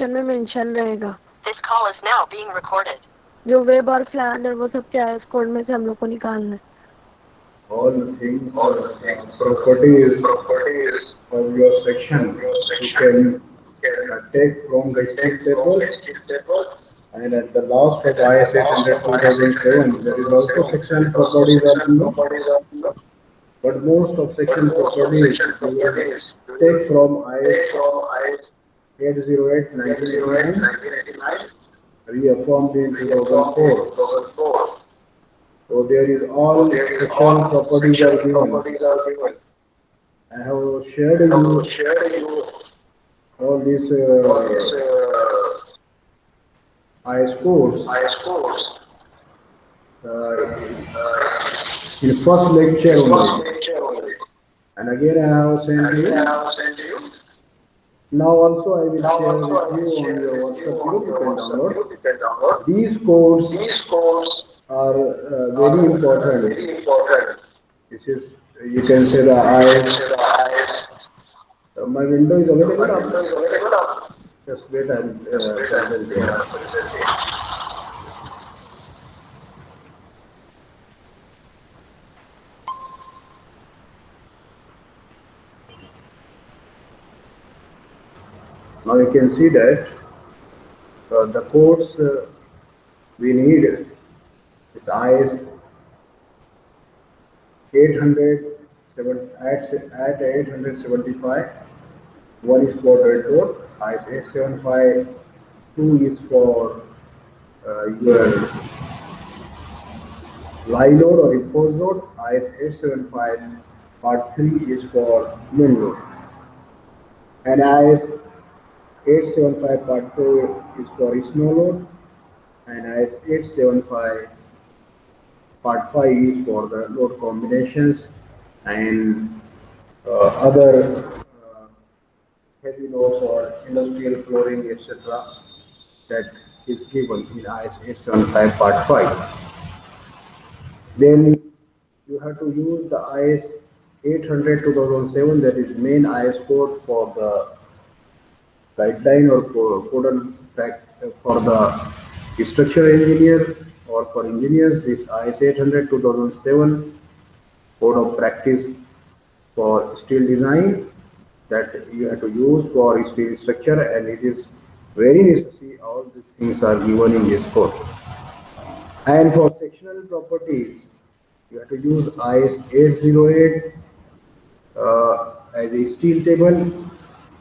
में मेंशन रहेगा। This call is now being recorded. जो वेब और फ्लैन और वो सब क्या है, उस कोड में से हम लोग को निकालना है। All things, properties of your section you can take from the steel table, and at the last of IS 800 2007 there is also section properties are given, but most of section properties you will take from IS 808 1989 reaffirmed in 2004. So there is all section properties are given. I have shared you all these IS codes in first lecture only, and again I have sent you. Now also I will share with you on your WhatsApp group. You can download. These codes are very important. This is, you can say, the IS. My window is available. Just wait, I will present it. Now you can see that the codes we need is IS 800 at 875. One is for red dot. IS 875. Two is for your live load or impose load. IS 875 part 3 is for main load. And IS 875 part 4 is for snow load, and IS 875 part 5 is for the load combinations and other heavy loads or industrial flooring, etc. that is given in IS 875 part 5. Then you have to use the IS 800 2007, that is main IS code for the guideline or code for the structural engineer or for engineers. This IS 800 2007 code of practice for steel design that you have to use for steel structure, and it is very necessary. All these things are given in this code. And for sectional properties, you have to use IS 808 as a steel table.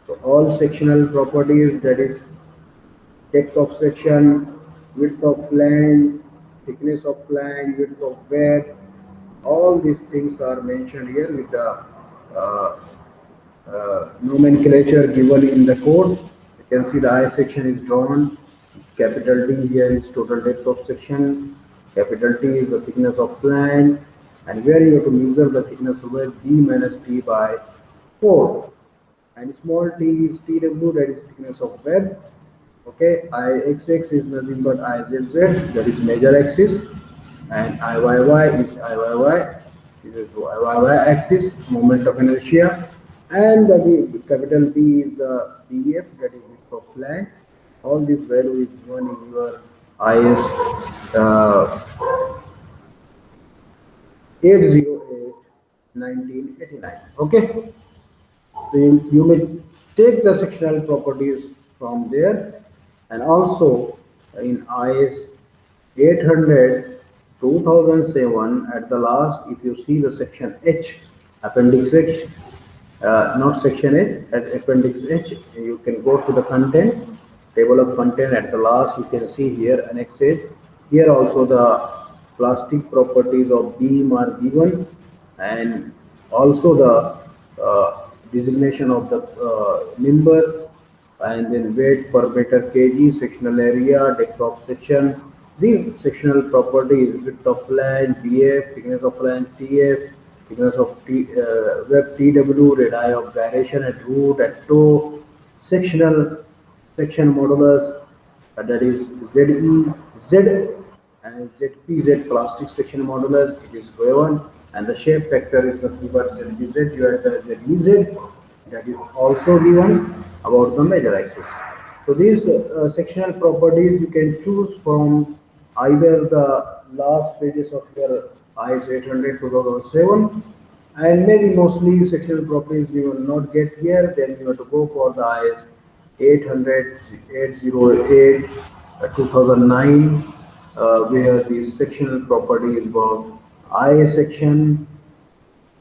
So all sectional properties, that is depth of section, width of flange, thickness of flange, width of bed, all these things are mentioned here with the nomenclature given in the code. You can see the I section is drawn. Capital D here is total depth of section. Capital T is the thickness of flange, and where you have to measure the thickness of web, D minus T by 4. And small t is TW, that is thickness of web. Okay, IXX is nothing but IZZ, that is major axis, and IYY is IYY, this is IYY axis, moment of inertia, and the capital P is the DF, that is width of flange. All this value is given in your IS 808 1989. Okay, so you may take the sectional properties from there, and also in IS 800 2007 at the last, if you see the section H, appendix H, not section H, at appendix H, you can go to the content, table of content. At the last you can see here annex H. Here also the plastic properties of beam are given, and also the designation of the member, and then weight per meter kg, sectional area, depth of section. These sectional properties: width of flange BF, thickness of flange TF, thickness of web TW, radii of gyration at root, at toe, sectional section modulus, that is ZE, Z, and ZPZ, plastic section modulus, it is given, and the shape factor is nothing but ZGZ, you have the ZEZ, that is also given about the major axis. So these sectional properties you can choose from either the last pages of your IS 800 2007, and maybe mostly sectional properties you will not get here, then you have to go for the IS 800 808 2009, where these sectional properties involve IA section,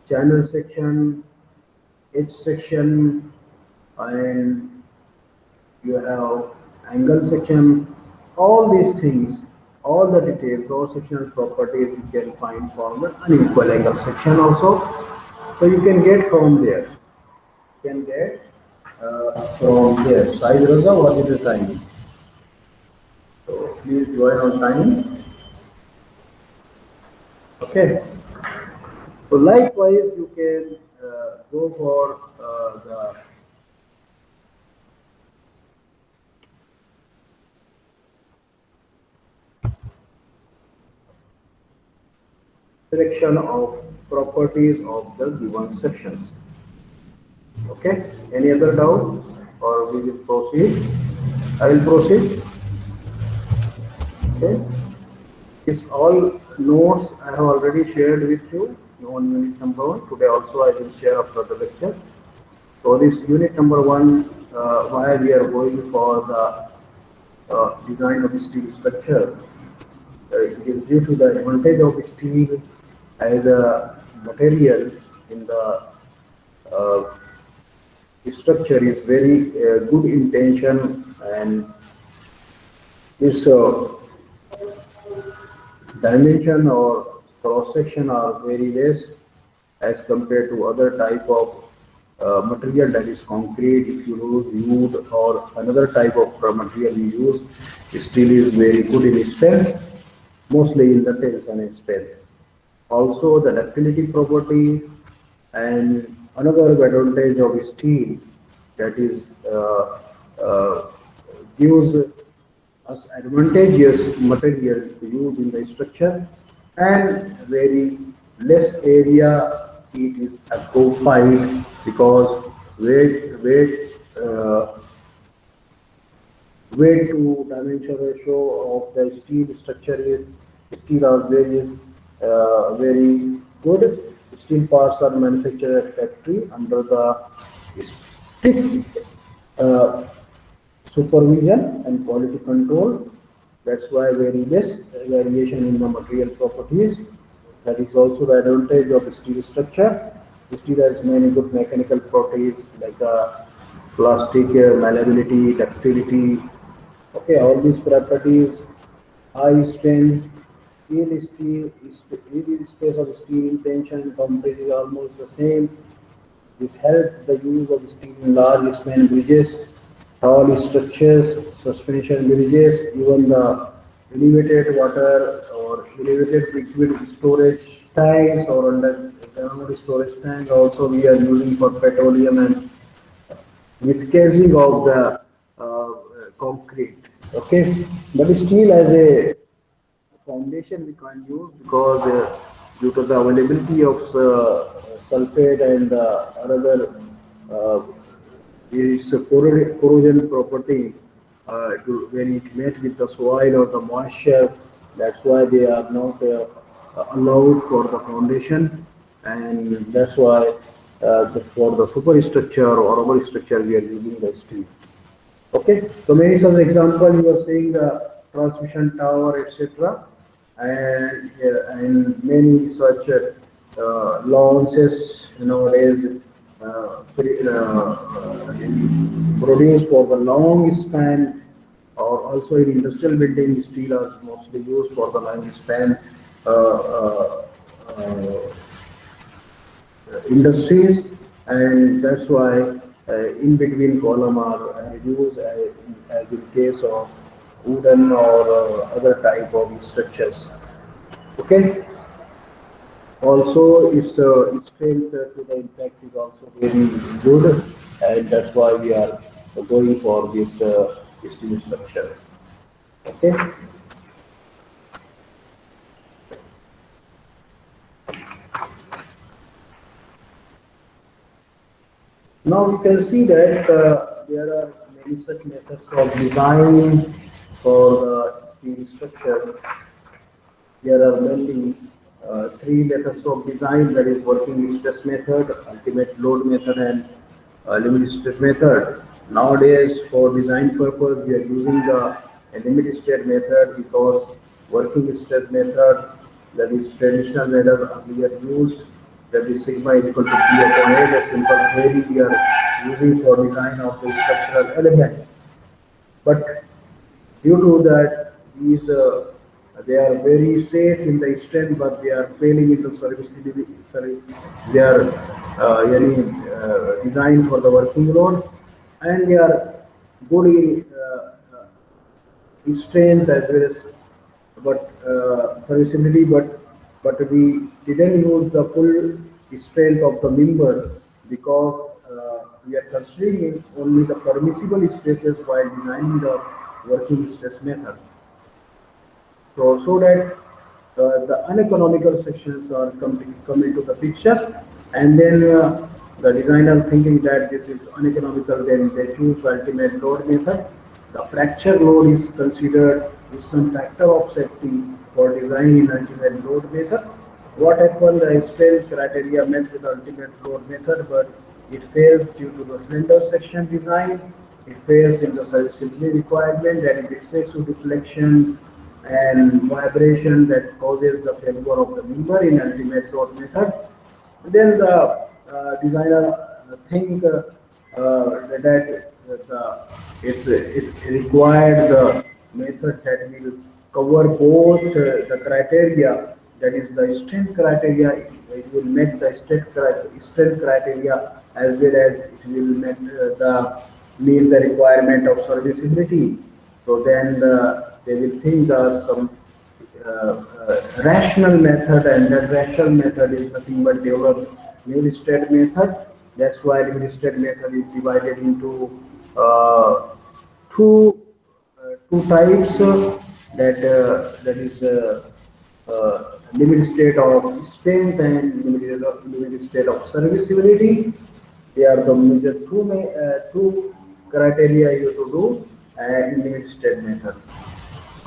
channel section, H section, and you have angle section, all these things, all the details, all sectional properties you can find from the unequal angle section also. So you can get from there. You can get from there. Size Raza, what is the time? So please join on time. Okay. So likewise, you can go for the selection of properties of the given sections. Okay, any other doubt or we will proceed? I will proceed. Okay, this all notes I have already shared with you on unit number 1. Today also I will share after the lecture. So this unit number 1, why we are going for the design of steel structure. It is due to the advantage of steel as a material in the uh, structure is very good intention, and its dimension or cross section are very less as compared to other type of material, that is concrete. If you use wood or another type of material you use, steel is very good in strength, mostly in the tension and strength. Also the ductility property, and another advantage of steel, that is gives us advantageous material to use in the structure, and very less area it is occupied, because weight to dimension ratio of the steel structure is, steel are very good. Steel parts are manufactured at factory under the strict uh, supervision and quality control. That's why very less variation in the material properties. That is also the advantage of steel structure. Steel has many good mechanical properties like plastic malleability, ductility. Okay, all these properties, high strength, yield space of steel in tension, temperature is almost the same. This helps the use of steel in large span bridges, tall structures, suspension bridges, even the elevated water or elevated liquid storage tanks or underground storage tanks. Also, we are using for petroleum and with casing of the concrete. Okay, but steel as a foundation we can't use, because due to the availability of sulfate and another uh, its corrosion property when it met with the soil or the moisture. That's why they are not allowed for the foundation, and that's why for the superstructure or rubber structure we are using the steel. Okay, so many such example you are saying the transmission tower, etc., and many such launches nowadays produced for the long span, or also in industrial building, steel is mostly used for the long span uh, uh, uh, industries, and that's why in between column are used as in case of wooden or other type of structures. Okay. Also, its strength to the impact is also very good, and that's why we are going for this steel structure. Okay. Now we can see that there are research methods of design for the steel structure. There are mainly three methods of design, that is working stress method, ultimate load method, and limit state method. Nowadays, for design purpose, we are using the limit state method because working stress method, that is traditional method, we are used, that is sigma is equal to P upon A, the simple theory we are using for design of the structural element. But due to that, these they are very safe in the strength, but they are failing in the serviceability. Sorry, they are designed for the working load, and they are good in strength as well as but serviceability, but we didn't use the full strength of the member because we are considering only the permissible stresses while designing the working stress method. So that the uneconomical sections are come into the picture, and then the designer thinking that this is uneconomical, then they choose the ultimate load method. The fracture load is considered with some factor of safety for design in ultimate load method. What happened? The strength criteria met with the ultimate load method, but it fails due to the slender section design. It fails in the serviceability requirement, that is excessive deflection and vibration that causes the failure of the member in ultimate load method. Then the designer think that it required the method that will cover both the criteria, that is the strength criteria. It will meet the strength criteria as well as it will meet the requirement of serviceability. So then they will think some rational method, and that rational method is nothing but develop new state method. That's why new state method is divided into two two types. That is limited state of strength and limited state of serviceability. They are the major two criteria you have to do and limit state method.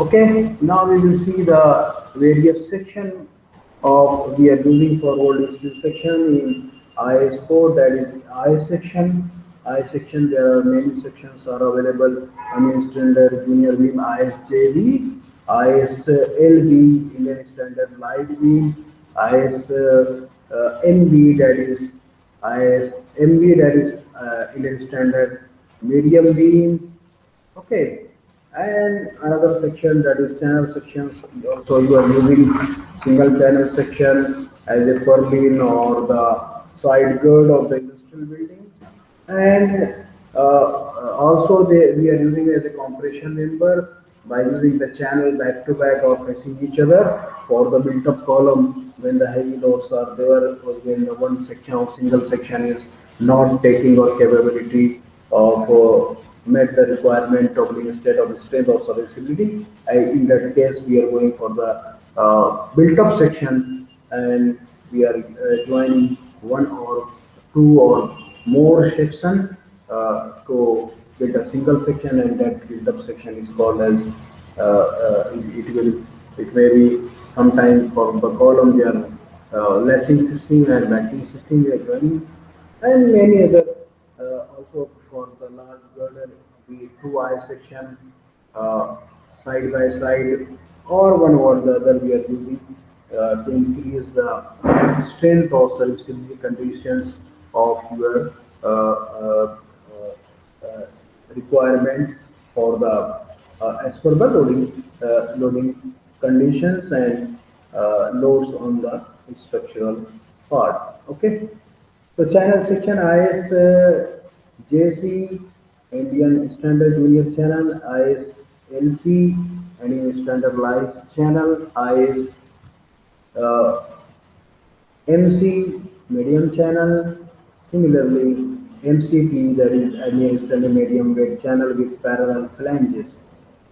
Okay, now we will see the various section of we are using for old steel section in IS code, that is I section. I section, there are many sections are available. I mean standard junior beam, ISJB, ISLB, Indian standard light beam, ISMB, that is ISMB, that is Indian standard medium beam. Okay, and another section, that is channel sections. Also, you are using single channel section as a purlin or the side gird of the industrial building, and also we are using as a compression member by using the channel back to back or facing each other for the built up column when the heavy loads are there, or when the one section or single section is not taking or capability of met the requirement of being state of strength or serviceability. In that case, we are going for the built-up section, and we are joining one or two or more section to build a single section, and that built-up section is called as it may be sometime for the column they are lashing system and backing system we are joining, and many other also for the large girder, the 2I section side by side or one over the other we are using to increase the strength or serviceability conditions of your requirement for the as per the loading conditions and loads on the structural part. Okay. So channel section IS JC, Indian Standard Junior Channel, IS LC, Indian Standard Light Channel, IS MC, Medium Channel. Similarly, MCP, that is Indian Standard Medium Weight Channel with parallel flanges.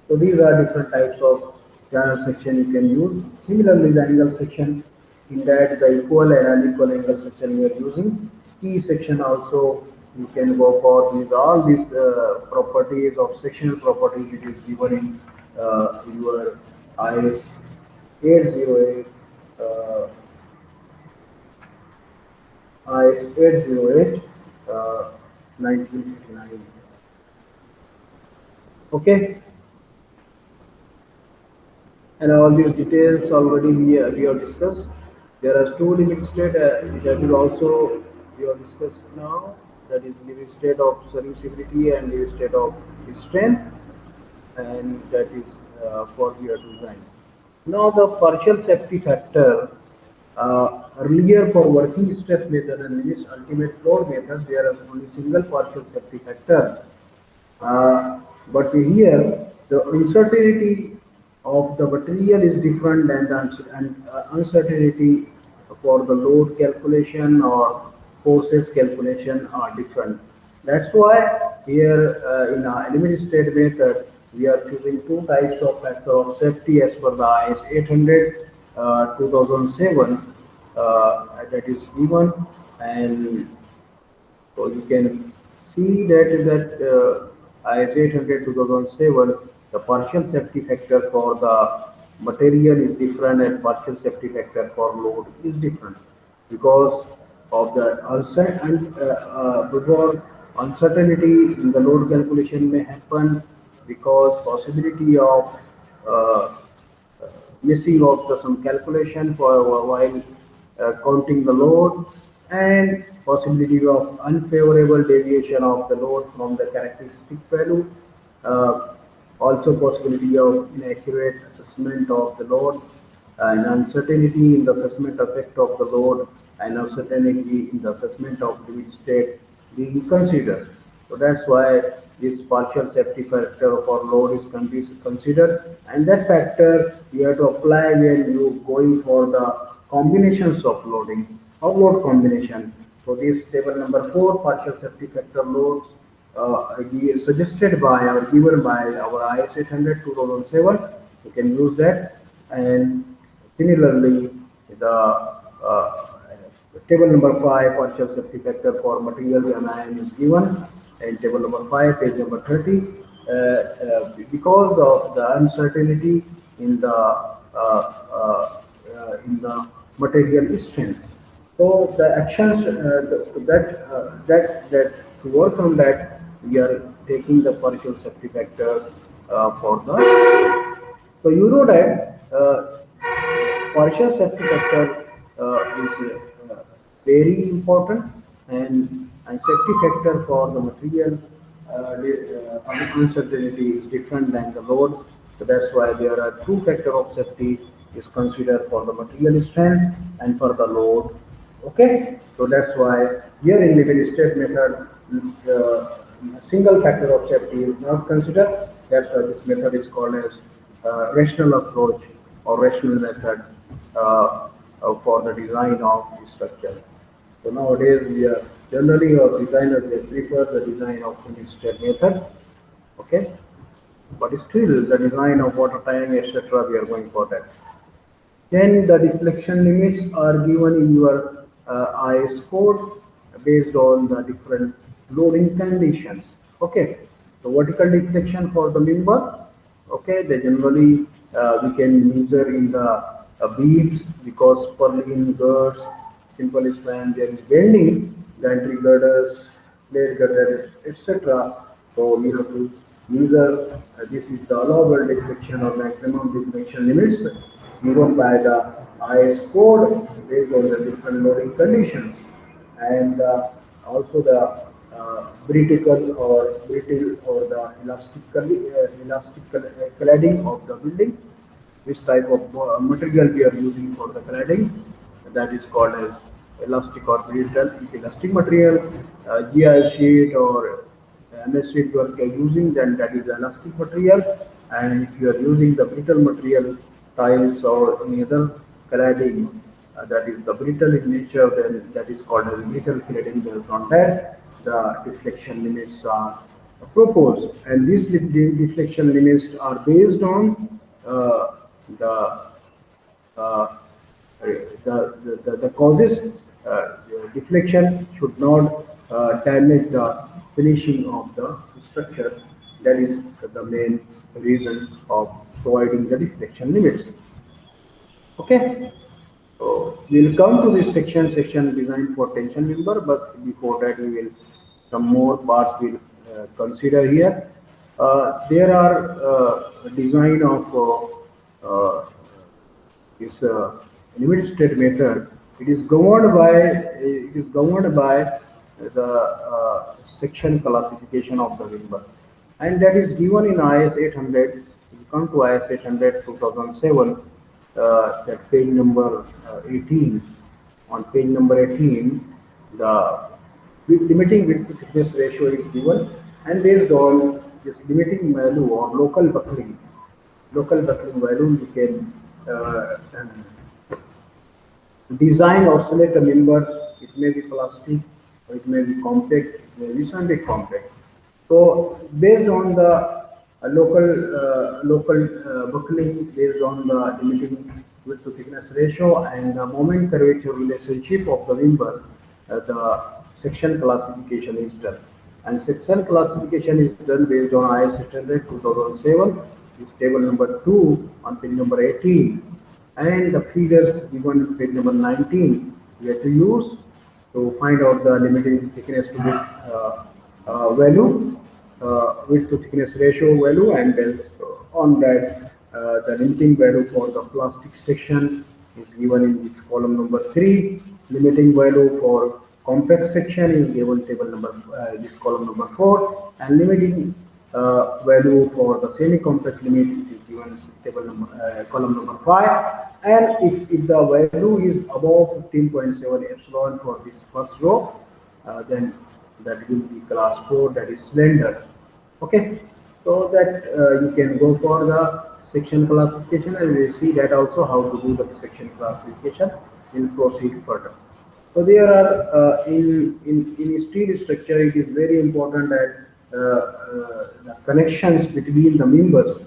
So these are different types of channel section you can use. Similarly, the angle section, in that the equal and unequal angle section we are using. T section also You can go for these all these properties of sectional properties. It is given in your IS 808 IS 808 1959. Okay, and all these details already we have discussed. There are two limit state that will also we have discussed now. That is limit state of serviceability and limit state of strength, and that is for your design. Now the partial safety factor. Earlier for working stress method and this ultimate load method, there is only single partial safety factor. But here the uncertainty of the material is different than the uncertainty for the load calculation or forces calculation are different. That's why here in our element state method we are choosing two types of factor of safety as per the IS 800 2007 that is given, and so you can see that IS 800 2007, the partial safety factor for the material is different and partial safety factor for load is different because of the before uncertainty in the load calculation may happen because possibility of uh, missing of some calculation for while counting the load and possibility of unfavorable deviation of the load from the characteristic value. Uh, Also possibility of inaccurate assessment of the load and uncertainty in the assessment effect of the load and uncertainty in the assessment of limit state being considered. So that's why this partial safety factor for load is considered, and that factor you have to apply when you going for the combinations of loading or load combination. So this table number 4 partial safety factor loads suggested by or given by our IS 800 2007. You can use that, and similarly the table number 5 partial safety factor for material MIM is given, and table number 5 page number 30 because of the uncertainty in the material strength. So the actions that to work on that, we are taking the partial safety factor for the. So you know that partial safety factor is very important, and safety factor for the material uncertainty is different than the load. So that's why there are two factor of safety is considered for the material strength and for the load. Okay, so that's why here in limit state method, single factor of safety is not considered. That's why this method is called as rational approach or rational method for the design of the structure. So nowadays we are generally our designers they prefer the design of limit state method. Okay, but still the design of water tank etc. we are going for that. Then the deflection limits are given in your IS code based on the different loading conditions. Okay, so vertical deflection for the member. Okay, they generally we can measure in the beams because purlin girds, simple span there is bending, gantry girders, plate girders, etc. So we have to measure this is the allowable deflection or maximum deflection limits given by the IS code based on the different loading conditions, and also the brittle or the elastic cladding of the building. Which type of material we are using for the cladding? That is called as elastic or brittle. If elastic material, GI sheet or MS sheet you are using, then that is elastic material. And if you are using the brittle material, tiles or any other cladding that is the brittle in nature, then that is called as brittle cladding. Based on that, the deflection limits are proposed, and these deflection limits are based on the uh, the causes. Deflection should not damage the finishing of the structure. That is the main reason of providing the deflection limits. Okay. So we'll come to this section design for tension member, but before that we will some more parts we'll consider here. There are design of this limit state method. It is governed by the section classification of the member, and that is given in IS 800. We come to IS 800 2007, that page number 18. On page number 18, the limiting width to thickness ratio is given, and based on this limiting value or local buckling value, you can design or select a member. It may be plastic, or it may be compact, it may be semi-compact. So based on the local buckling, based on the limiting width to thickness ratio and the moment curvature relationship of the member, the section classification is done. And section classification is done based on IS 800 2007. Is table number 2 on page number 18, and the figures given on page number 19 we have to use to find out the limiting thickness to width value, width to thickness ratio value, and then on that the limiting value for the plastic section is given in this column number 3. Limiting value for compact section is given table number this column number 4, and limiting value for the semi-compact limit is given table number column number 5. And if the value is above 15.7 epsilon for this first row, then that will be class 4, that is slender. Okay, so that you can go for the section classification, and we will see that also how to do the section classification. We'll proceed further. So there are in steel structure, it is very important that the connections between the members,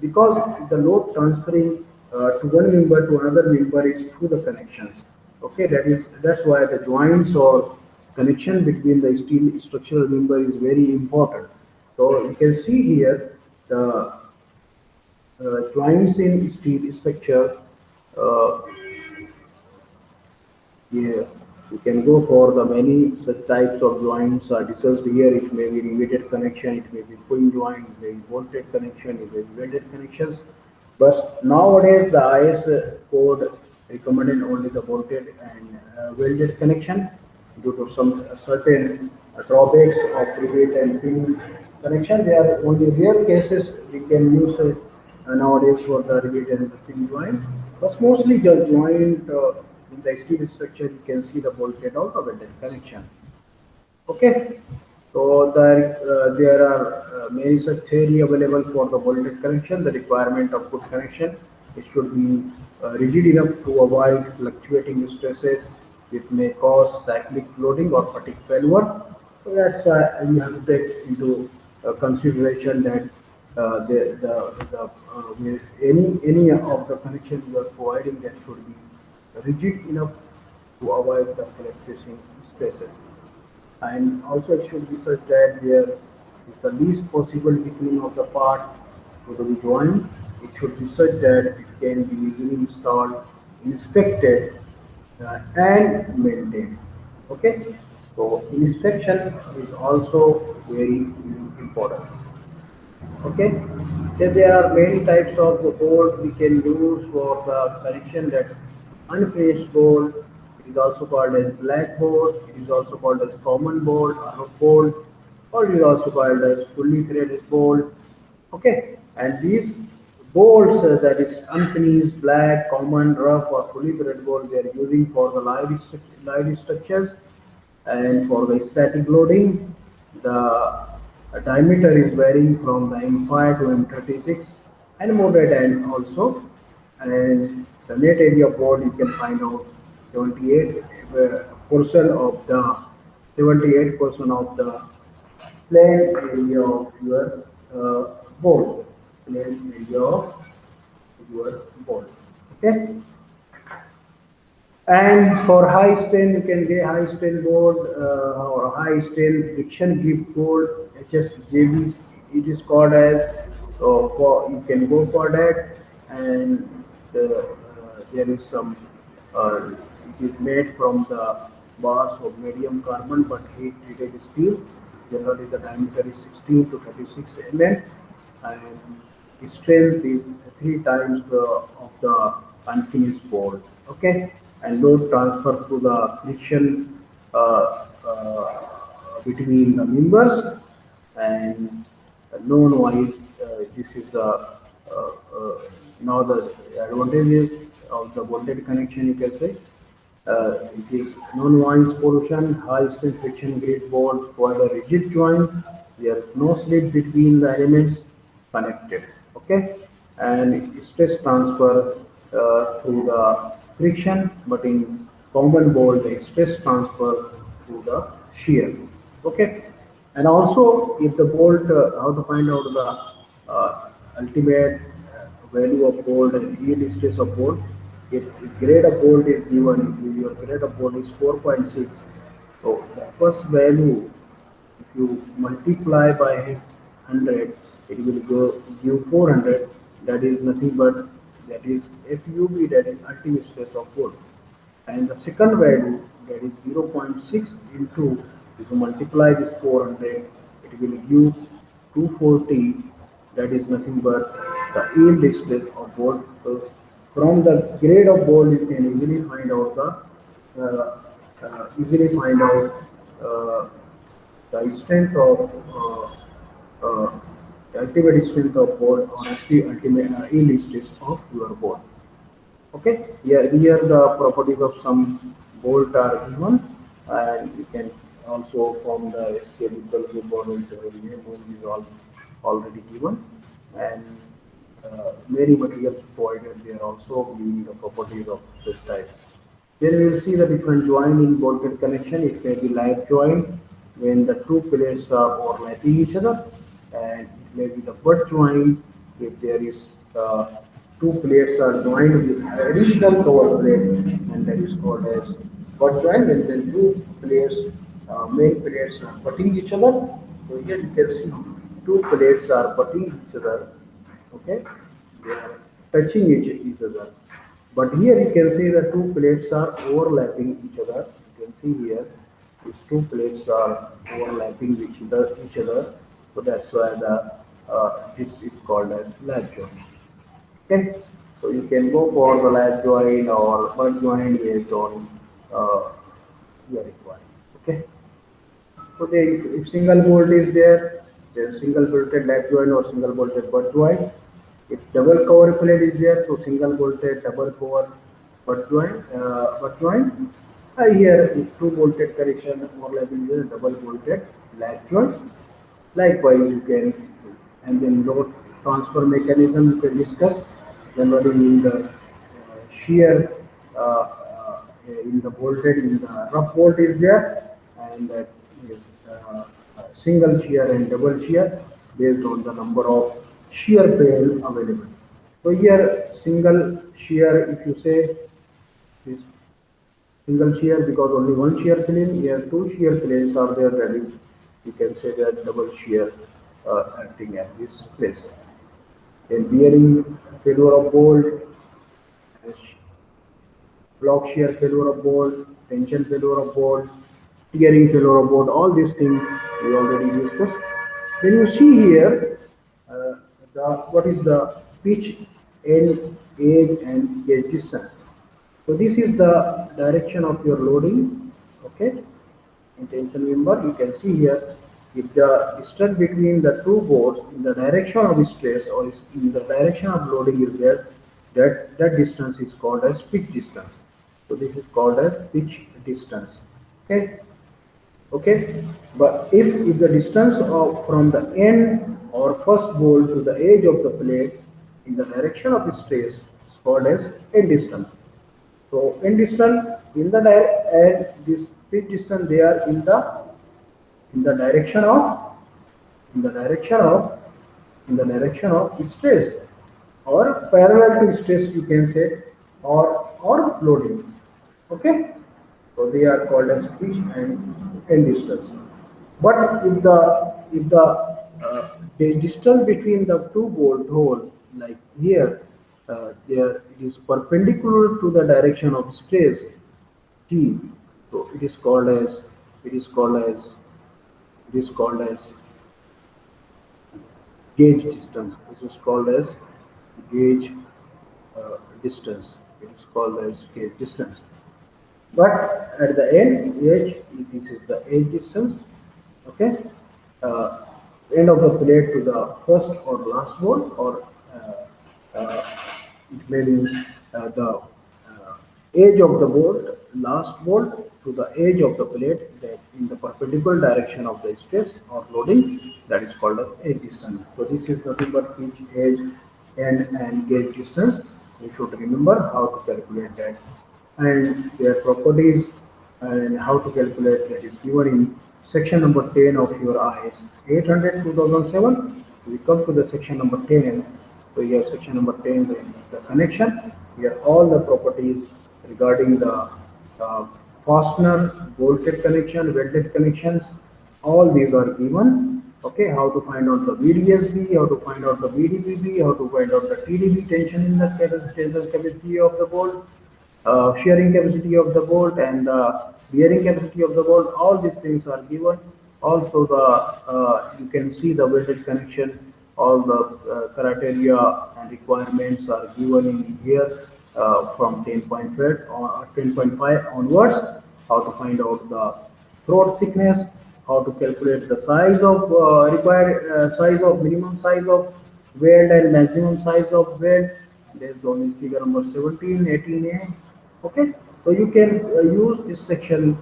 because the load transferring to one member to another member is through the connections. Okay, that's why the joints or connection between the steel structural member is very important. So you can see here the joints in steel structure. Yeah, you can go for the many such types of joints are discussed here. It may be riveted connection, it may be full joint, it may be bolted connection, it may be welded connections. But nowadays the IS code recommended only the bolted and welded connection due to some certain drawbacks of rivet and pin connection. There are only rare cases we can use nowadays for the rivet and pin joint. But mostly the joint in the steel structure, you can see the bolted or the welded connection. Okay, so there are many such theory available for the bolted connection. The requirement of good connection, it should be rigid enough to avoid fluctuating stresses. It may cause cyclic loading or fatigue failure. So that's you have to take into consideration that any of the connections you are providing, that should be rigid enough to avoid the fluctuating stresses. And also it should be such that there is the least possible weakening of the part to the joint. It should be such that it can be easily installed, inspected, and maintained. Okay, so inspection is also very important. Okay, then there are many types of bolt we can use for the connection. That unfinished bolt, it is also called as black bolt, it is also called as common bolt, rough bolt, or it is also called as fully threaded bolt. Okay, and these bolts, that is unfinished, black, common, rough, or fully threaded bolt, they are using for the light structures and for the static loading. The diameter is varying from the M5 to M36 and moderate end also. And the net area of board, you can find out 78% of the 78% of the plane area of your board. Plane area of your board. Okay. And for high strain, you can get high strain board or high strain friction grip board, HSJB, it is called as. So for you can go for that, and there is some. It is made from the bars of medium carbon but heat treated steel. Generally, the diameter is 16 to 36 mm, and strength is three times the of the unfinished board. Okay, and load transfer through the friction between the members, and no noise. This is the now the advantages of the bonded connection. You can say it is non-noise pollution, high strength friction grid board provide a rigid joint. There is no slip between the elements connected. Okay, and stress transfer through the friction, but in common board the stress transfer through the shear. Okay, and also if the bolt, how to find out the ultimate value of bolt and yield stress of bolt. If grade of bolt is given, if your grade of bolt is 4.6, so the first value, if you multiply by 100, it will go give 400. That is nothing but that is FUB, that is ultimate stress of bolt. And the second value, that is 0.6 into, if you multiply this 400, it will give 240. That is nothing but the yield stress of bolt. So from the grade of bolt, you can easily find out uh, the strength of the ultimate strength of bolt, or ultimate yield stress of your bolt. Okay, here the properties of some bolt are given, and you can also form the skeletal components. Is all already given, and many materials provided there also giving the properties of such type. Then we will see the different join in bolted connection. It may be live join when the two plates are overlapping each other, and it may be the butt join if there is two plates are joined with additional cover plate, and that is called as butt joint. And then two plates, main plates are butting each other. So here you can see two plates are butting each other. Okay, they are touching each other. But here you can see the two plates are overlapping each other. You can see here these two plates are overlapping each other. So that's why the this is called as lap joint. Okay, so you can go for the lap joint or butt joint based on uh, your requirement. Okay. So if single bolt is there, then single bolted lap joint or single bolted butt joint. If double cover plate is there, so single bolted double cover butt joint. Here, if two bolted connection overlapping is a double bolted lap joint. Likewise, you can, and then load transfer mechanism you can discuss. Generally, in the shear, in the bolted, in the rough bolt is there, and that is single shear and double shear based on the number of shear plane available. So here, single shear, if you say is single shear because only one shear plane, here two shear planes are there, that is, you can say that double shear acting at this place. Then bearing failure of bolt, block shear failure of bolt, tension failure of bolt, tearing failure of bolt, all these things we already discussed. Then you see here what is the pitch, end, edge, and edge distance. So this is the direction of your loading. Okay, in tension member, you can see here if the distance between the two boards in the direction of stress or is in the direction of loading is there, that distance is called as pitch distance. So this is called as pitch distance. Okay, okay. But if the distance from the end or first bolt to the edge of the plate in the direction of the stress is called as end distance. So end distance in the and this pitch distance they are in the direction of in the direction of in the direction of stress or parallel to stress, you can say, or loading. Okay, so they are called as pitch and end distance. But if the distance between the two bolt hole, like here, there it is perpendicular to the direction of stress T, so it is called as it is called as gauge distance. This is called as gauge distance. It is called as gauge distance. But at the end, edge, this is the edge distance. Okay, uh, end of the plate to the first or last bolt, or uh, it may be the edge of the bolt, last bolt to the edge of the plate that in the perpendicular direction of the stress or loading, that is called as edge distance. So this is nothing but pitch, edge, end and gauge distance. You should remember how to calculate that and their properties and how to calculate that is given in section number 10 of your IS 800 2007. We come to the section number 10. So here section number 10 the connection. Here all the properties regarding the fastener, bolted connection, welded connections, all these are given. Okay, how to find out the VDSB, how to find out the VDPB, how to find out the TDB, tension in the capacity of the bolt, shearing capacity of the bolt and the bearing capacity of the bolt. All these things are given. Also the you can see the welded connection. All the criteria and requirements are given in here from 10.5 or 10.5 onwards. How to find out the throat thickness, how to calculate the size of required size of minimum size of weld and maximum size of weld based on figure number 17, 18a. Okay, so you can use this section,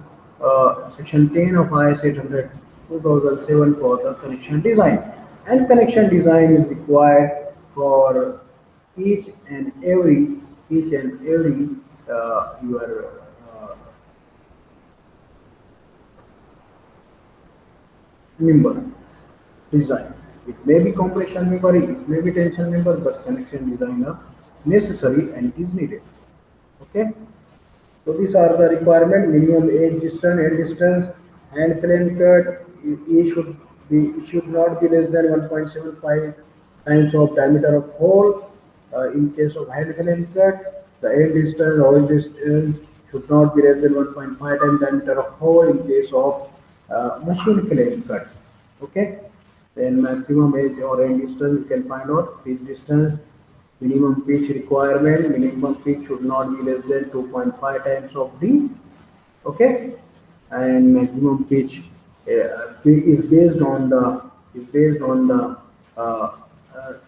section 10 of IS 800 2007 for the connection design. And connection design is required for each and every your member design. It may be compression member, it may be tension member, but connection design are necessary and is needed. Okay. So these are the requirement: minimum edge distance, end distance, hand flame cut. Should not be less than 1.75 times of diameter of hole. In case of hand flame cut, the end distance or edge distance should not be less than 1.5 times diameter of hole in case of machine flame cut. Okay. Then maximum edge or end distance you can find out pitch distance. Minimum pitch requirement, minimum pitch should not be less than 2.5 times of D. Okay, and maximum pitch is based on the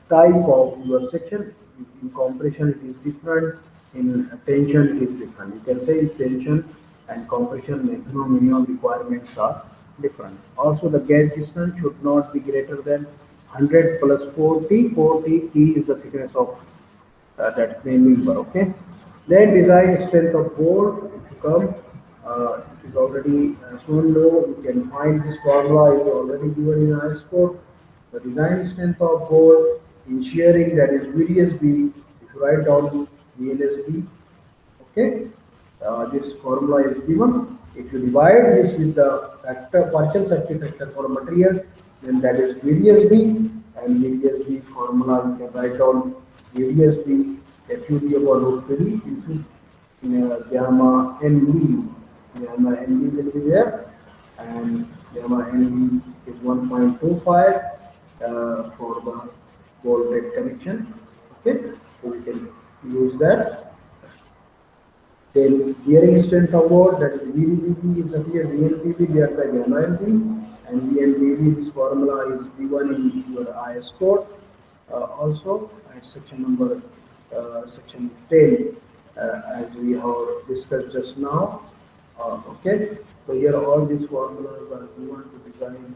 type of your section. In compression it is different, in tension it is different. You can say tension and compression maximum minimum requirements are different. Also the gauge distance should not be greater than 100 plus 40. 40 T is the thickness of that frame member. Okay. Then design strength of bolt. If you come, it is already shown below. You can find this formula is already given in IS code. The design strength of bolt in shearing, that is VDSB. If you write down VLSB, okay, this formula is given. If you divide this with the factor, partial safety factor for material, then that is VDSB, and VDSB formula you can write down VDSB FUD upon root 3 into gamma NV. Gamma NV will be there, and gamma NV is 1.25 for the voltage connection. Okay, so we can use that. Then bearing strength of board, that is VDBB is here, VNPB, they are by gamma NV, and VNPB, this formula is given in your IS code. Also at section 10, as we have discussed just now. Okay, so here all these formulas are given to design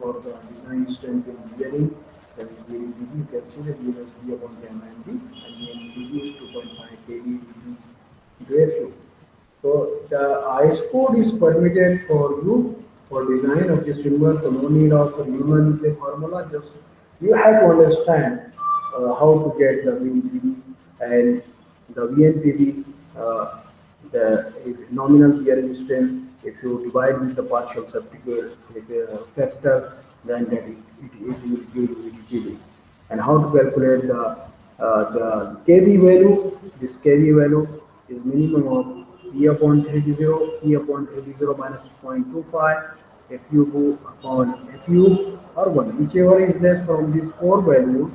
for the design strength in bearing. That is VDBB. You can see the VSB upon gamma NB, and VNPB is 2.5 kV into. So the IS code is permitted for you for design of this member. So no need of a human formula. Just you have to understand how to get the VNPB and the VNPB uh, the nominal bearing strength. If you divide with the partial substitute factor, then that it will give you VDGD. And how to calculate the kV value? This kV value is minimum of P upon 3D0, P upon 3D0 minus 0.25, FU upon FU or 1, whichever is less from these four values,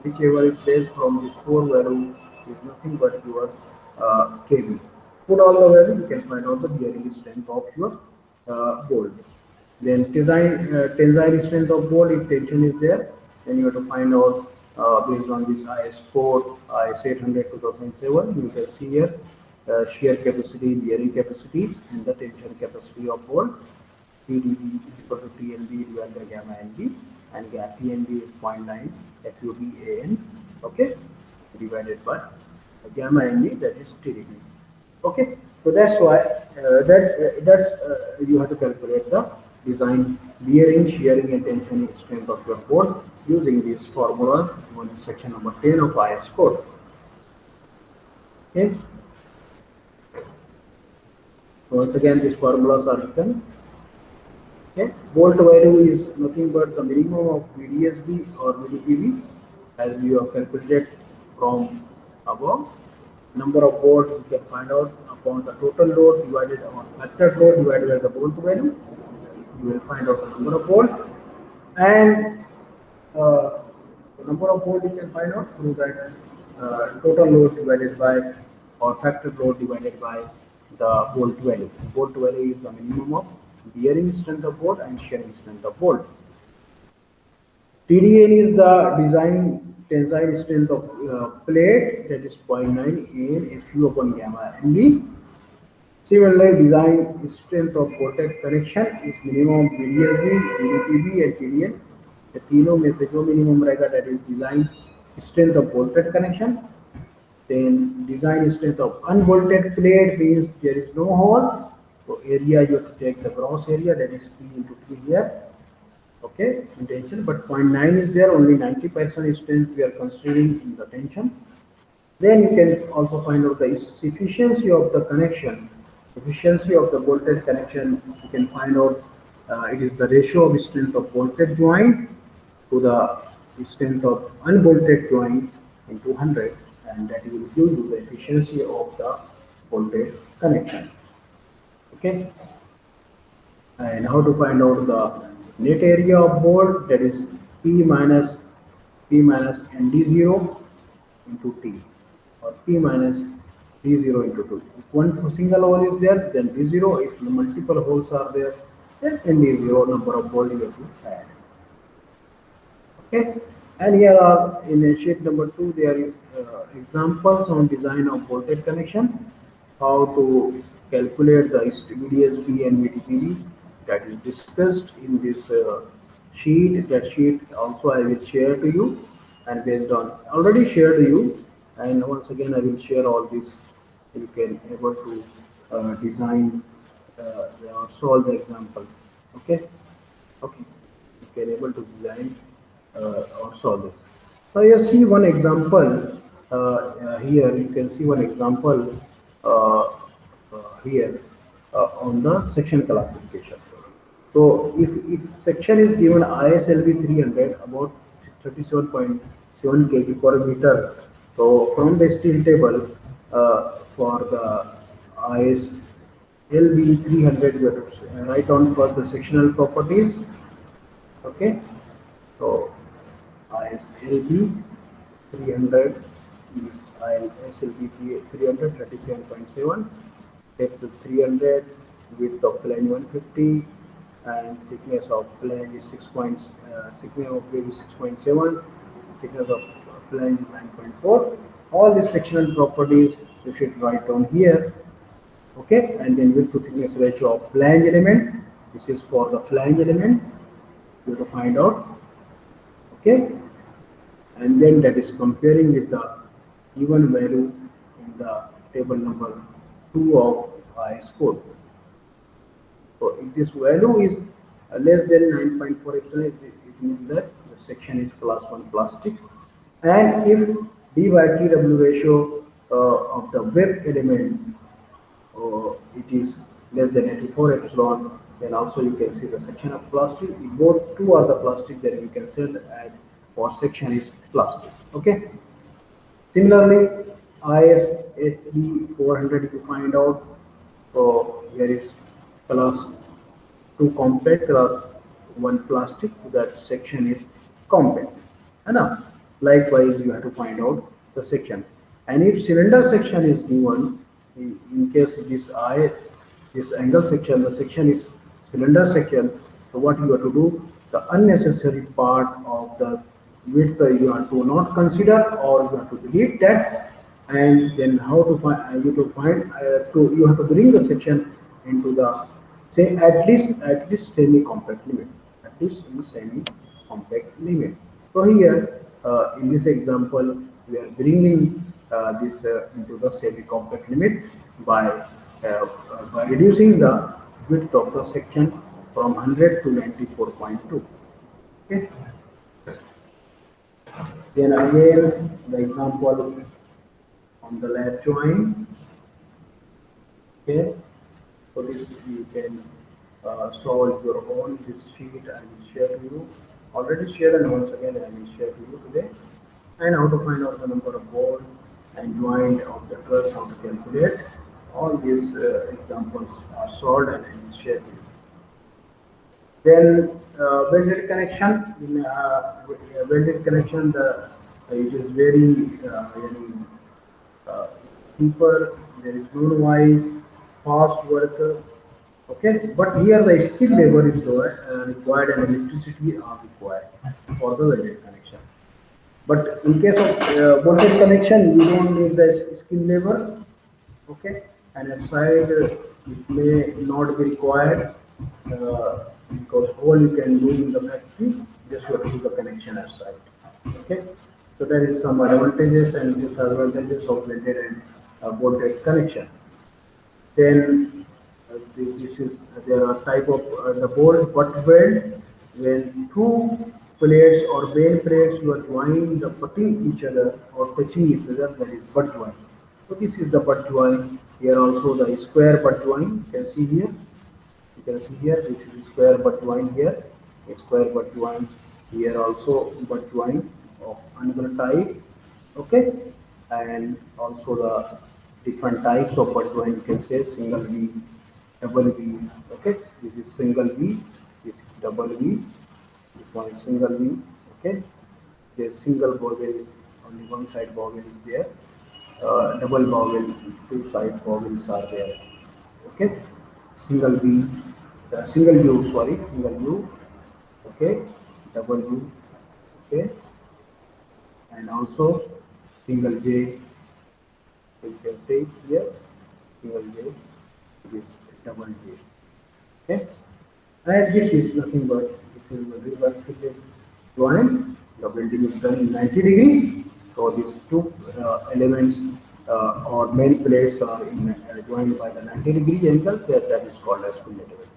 whichever is less from this four value is nothing but your kV. Put all the value, you can find out the bearing strength of your bolt. Then tensile strength of bolt, if tension is there, then you have to find out based on this IS 4, IS 800 2007. You can see here shear capacity, bearing capacity, and the tension capacity of bolt. TDB is equal to TNB divided by gamma NB, and TNB is 0.9 FUB okay, divided by gamma NB, that is TDB. Okay, so that's why you have to calculate the design bearing, shearing, and tension strength of your bolt using these formulas on section number 10 of IS code. Okay. Once again, these formulas are written. Okay. Bolt value is nothing but the minimum of VDSB or VDPB as we have calculated from above. Number of bolts you can find out upon the total load divided on factored load divided by the bolt value. You will find out the number of bolts, and the number of bolts you can find out through that total load divided by or factored load divided by the bolt value. Bolt value is the minimum of bearing strength of bolt and shearing strength of bolt. TDN is the design tensile strength of plate, that is 0.9 in FU upon gamma NB. Similarly, design strength of bolted connection is minimum VDSB, VDPB and TDN. The तीनों में से जो minimum रहेगा, that is design strength of bolted connection. Then design strength of unbolted plate means there is no hole. So area you have to take the gross area, that is P into P here. Okay, in tension, but 0.9 is there, only 90% strength we are considering in the tension. Then you can also find out the efficiency of the connection, efficiency of the bolted connection. You can find out it is the ratio of strength of bolted joint to the strength of unbolted joint into 100, and that will give you the efficiency of the bolted connection. Okay, and how to find out the net area of bolt, that is P minus ND0 into T, or P minus D0 into 2. If one single hole is there, then D0. If multiple holes are there, then ND0 number of bolts you have to add. Okay, and here are in sheet number 2 there is examples on design of bolted connection, how to calculate the VDSB and VDPB, that is discussed in this sheet. That sheet also I will share to you, and based on already shared to you, and once again I will share all this. You can able to design or solve the example. Okay, you can able to design or solve this. So you see one example here. You can see one example here on the section classification. So if section is given ISLB 300 about 37.7 kg per meter, so from the steel table for the ISLB 300 you have to write on for the sectional properties. Okay, so ISLB 300 is ISLB 300 37.7, depth to 300, width of flange 150, and thickness of flange is 6.7, thickness of flange is 9.4. All these sectional properties you should write down here. Okay, and then width to thickness ratio of flange element. This is for the flange element. You have to find out. Okay, and then that is comparing with the given value in the table number 2 of IS code. So if this value is less than 9.4 it means that the section is class 1 plastic, and if D by TW ratio of the web element, it is less than 84 epsilon, then also you can see the section of plastic. If both two are the plastic, then you can say that for section is plastic. Okay. Similarly, ISHB 400 you find out. So here is class 2 compact, class 1 plastic. That section is compact. Enough. Likewise, you have to find out the section. And if cylinder section is given, in case this angle section, the section is cylinder section. So what you have to do? The unnecessary part of the width you have to not consider, or you have to delete that, and then how to find you have to bring the section into the say at least semi compact limit, at least in semi compact limit. So here in this example we are bringing this into the semi compact limit by reducing the width of the section from 100 to 94.2. Okay. Then again the example on the lap joint. Okay, so this you can solve your own. This sheet I will share to you. Already shared, and once again I will share to you today. And how to find out the number of bolt and joint of the truss, how to calculate. All these examples are solved, and I will share to you. Then welded connection. In welded connection, it is very cheaper. There is no noise, fast work. Okay, but here the skilled labor is required and electricity are required for the welded connection. But in case of voltage connection, you don't need the skilled labor. Okay, and outside it may not be required because all you can do in the factory, just you have to do the connection outside. Okay, so there is some advantages and disadvantages of welded and bolted connection. Then this is there are type of the bolt butt weld. When two plates or main plates you are joining the putting each other or touching each other, that is butt joint. So this is the butt joint. Here also the square butt joint. You can see here. You can see here. This is square butt joint here. A square butt joint. Here also butt joint of another type. Okay, and also the different types of butt joint. You can say single V, double V. Okay, this is single V. This is double V. This one is single V. Okay, there's single vowel, only one side vowel is there. Double vowel, two side vowels are there. Okay, single V, single U, sorry, single U. Okay, double U. Okay, and also single J. You can say it here, single J. This double J. Okay, and this is nothing but this is the reverse fitted joint. The welding is done in 90 degree. So these two elements or main plates are joined by the 90 degree angle. That is called as fillet weld.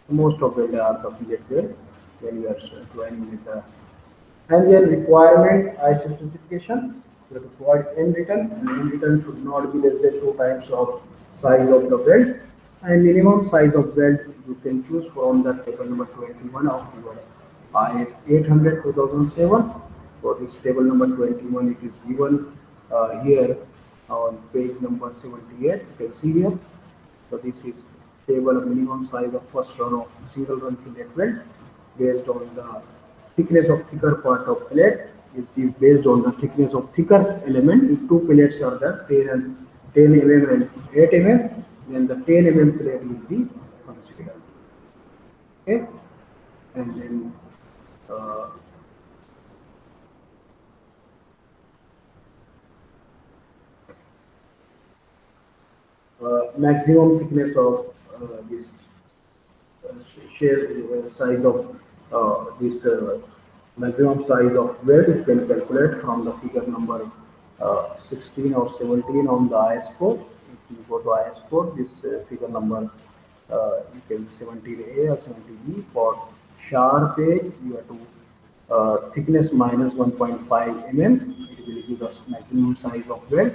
Most of them are the fillet weld when we are joining with the. And then requirement ISO specification. You have to provide n return, and n return should not be less than 2 times of size of the weld. And minimum size of weld you can choose from the table number 21 of your IS 800 2007. For this table number 21, it is given here on page number 78. You can see here. So this is table of minimum size of first run of single run fillet weld based on the thickness of thicker part of plate is based on the thickness of thicker element. If two plates are there, 10 mm and 8 mm, then the 10 mm plate will be considered. Okay, and then maximum thickness of this size of this maximum size of weld you can calculate from the figure number 16 or 17 on the IS code. If you go to IS code, this figure number you can 17A or 17B for sharp edge. You have to thickness minus 1.5 mm. It will give us maximum size of weld.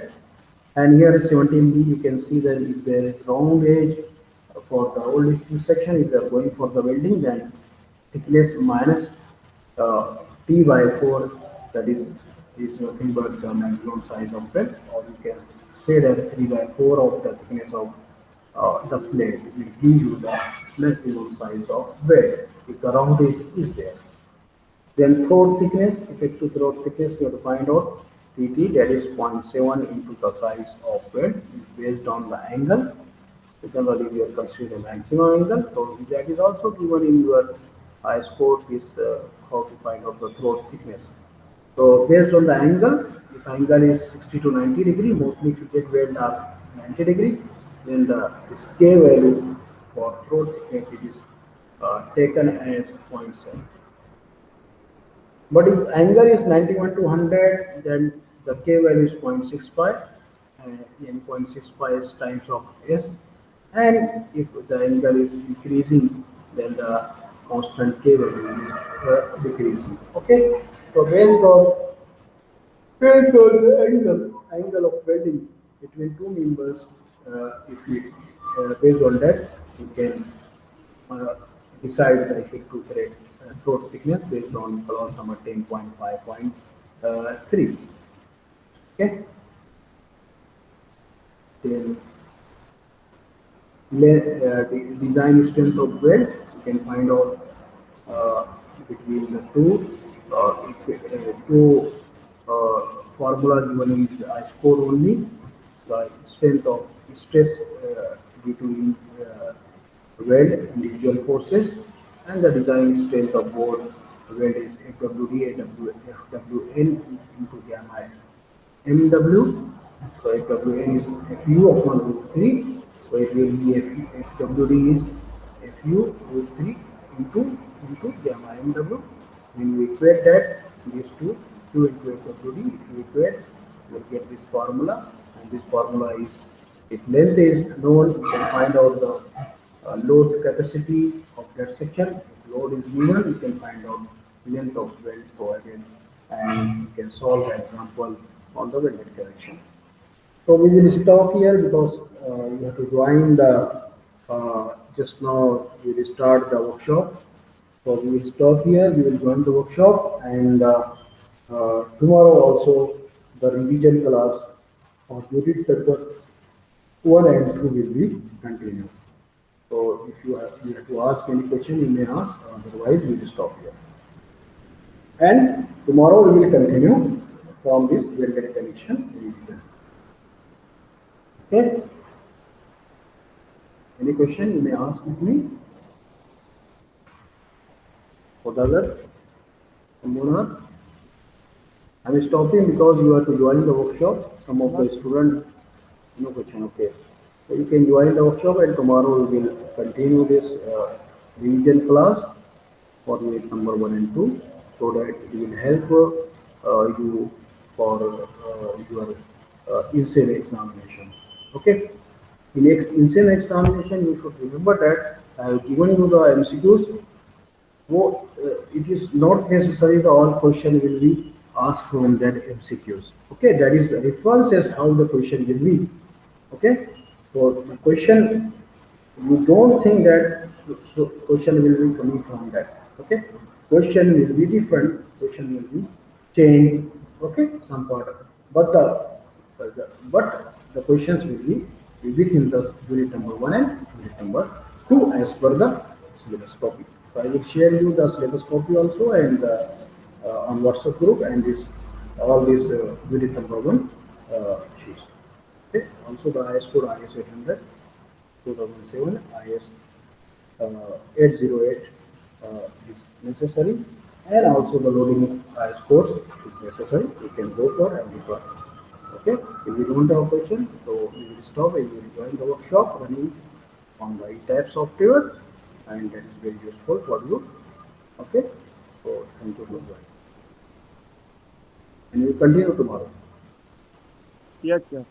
And here is 17B, you can see that if there is round edge for the old steel section, if you are going for the welding, then thickness minus T by 4, that is nothing but the maximum size of weld, or you can say that 3 by 4 of the thickness of the plate will give you the maximum size of weld if the round edge is there. Then throat thickness, effective throat thickness, you have to find out TT, that is 0.7 into the size of weld based on the angle. Generally, we are considering the maximum angle, so that is also given in your IS code is how to find out the throat thickness. So based on the angle, if angle is 60 to 90 degree, mostly fitted weld are 90 degree, then the K value for throat thickness it is taken as 0.7. But if angle is 91 to 100, then the K value is 0.65, and 0.65 is times of S. And if the angle is increasing, then the constant K value is decreasing. Okay. So based on the angle of welding between two members, if we based on that, we can uh, decide the effective throat thickness based on clause number 10.5.3. Okay. Then the design strength of weld, you can find out uh, between the two formula given in the IS code only. The strength of stress due to weld individual forces, and the design strength of board weld is FWD, FWN into gamma MW. So FWN is FU upon root 3. So it will be FWD is FU root 3 into gamma MW. When we equate that, these two, Q into FWD, if you equate, you will get this formula. And this formula is, if length is known, you can find out the load capacity of that section. If load is given, you can find out length of weld provided, and you can solve the example on the welded connection. So we will stop here because you have to join the just now we will start the workshop. So we will stop here. We will join the workshop, and tomorrow also the revision class of unit paper 1 and 2 will be continued. So if you have to ask any question, you may ask. Otherwise, we will stop here. And tomorrow we will continue from this welded connection revision. Okay. Any question you may ask with me? What other? Someone? I'm stopping because you have to join the workshop. Some of the students, no question. Okay. So you can join the workshop, and tomorrow we will continue this revision class for unit number 1 and 2, so that it will help you for your INSEAD examination. Okay. In INSEAD examination, you should remember that I have given you the MCQs. It is not necessary that all question will be asked from that MCQs. Okay, that is references how the question will be. Okay, so the question, you don't think that question will be coming from that. Okay, question will be different. Question will be changed. Okay, some part of it, but the questions will be within the unit number 1 and unit number 2 as per the syllabus copy. So I will share you the syllabus copy also, and on WhatsApp group, and this all these unit number 1 sheets. Okay. Also the IS code IS 800 2007 IS 808 is necessary, and also the loading IS course is necessary. You can go for and refer. Okay. If you don't have a question, so we will stop and you will join the workshop running on the E-Type software, and that is very useful for you. Okay. So thank you for joining. And we will continue tomorrow. Yes, sir.